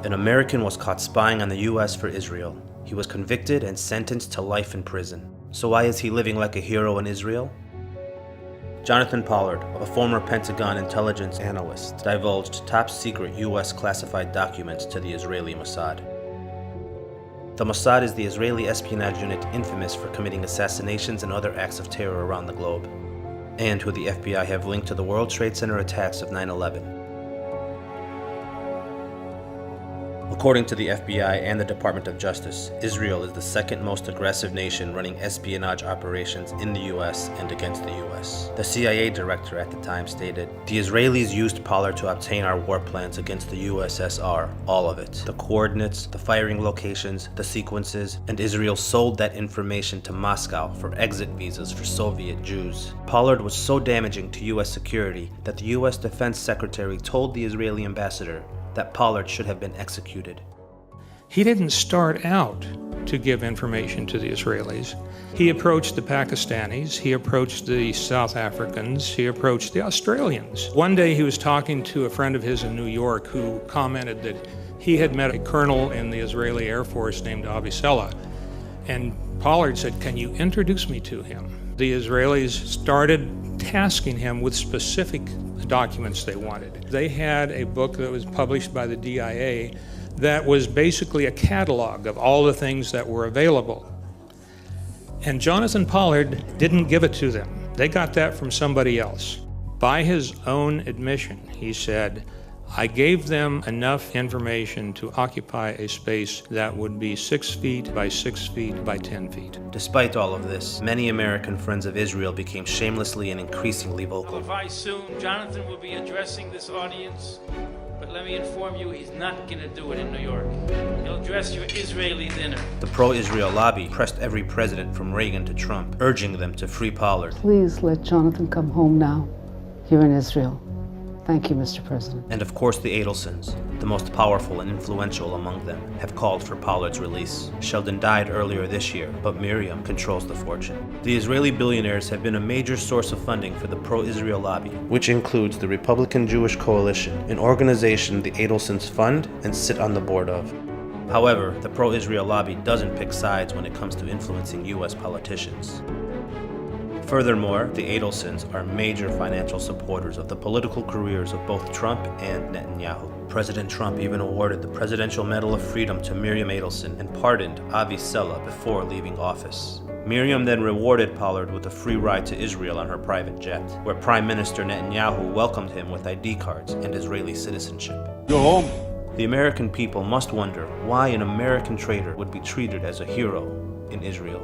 An American was caught spying on the US for Israel. He was convicted and sentenced to life in prison. So why is he living like a hero in Israel? Jonathan Pollard, a former Pentagon intelligence analyst, divulged top-secret US classified documents to the Israeli Mossad. The Mossad is the Israeli espionage unit infamous for committing assassinations and other acts of terror around the globe, and who the FBI have linked to the World Trade Center attacks of 9/11. According to the FBI and the Department of Justice, Israel is the second most aggressive nation running espionage operations in the US and against the US. The CIA director at the time stated, "The Israelis used Pollard to obtain our war plans against the USSR, all of it. The coordinates, the firing locations, the sequences, and Israel sold that information to Moscow for exit visas for Soviet Jews." Pollard was so damaging to US security that the US Defense Secretary told the Israeli ambassador that Pollard should have been executed. He didn't start out to give information to the Israelis. He approached the Pakistanis, he approached the South Africans, he approached the Australians. One day he was talking to a friend of his in New York who commented that he had met a colonel in the Israeli Air Force named Avicenna, and Pollard said, "Can you introduce me to him?" The Israelis started tasking him with specific documents they wanted. They had a book that was published by the DIA that was basically a catalog of all the things that were available. And Jonathan Pollard didn't give it to them. They got that from somebody else. By his own admission, he said, "I gave them enough information to occupy a space that would be 6 feet by 6 feet by 10 feet. Despite all of this, many American friends of Israel became shamelessly and increasingly vocal. Very soon, Jonathan will be addressing this audience, but let me inform you, he's not going to do it in New York. He'll address your Israeli dinner. The pro-Israel lobby pressed every president from Reagan to Trump, urging them to free Pollard. Please let Jonathan come home now, here in Israel. Thank you, Mr. President. And of course the Adelsons, the most powerful and influential among them, have called for Pollard's release. Sheldon died earlier this year, but Miriam controls the fortune. The Israeli billionaires have been a major source of funding for the pro-Israel lobby, which includes the Republican Jewish Coalition, an organization the Adelsons fund and sit on the board of. However, the pro-Israel lobby doesn't pick sides when it comes to influencing US politicians. Furthermore, the Adelsons are major financial supporters of the political careers of both Trump and Netanyahu. President Trump even awarded the Presidential Medal of Freedom to Miriam Adelson and pardoned Avi Sela before leaving office. Miriam then rewarded Pollard with a free ride to Israel on her private jet, where Prime Minister Netanyahu welcomed him with ID cards and Israeli citizenship. Go home. The American people must wonder why an American traitor would be treated as a hero in Israel.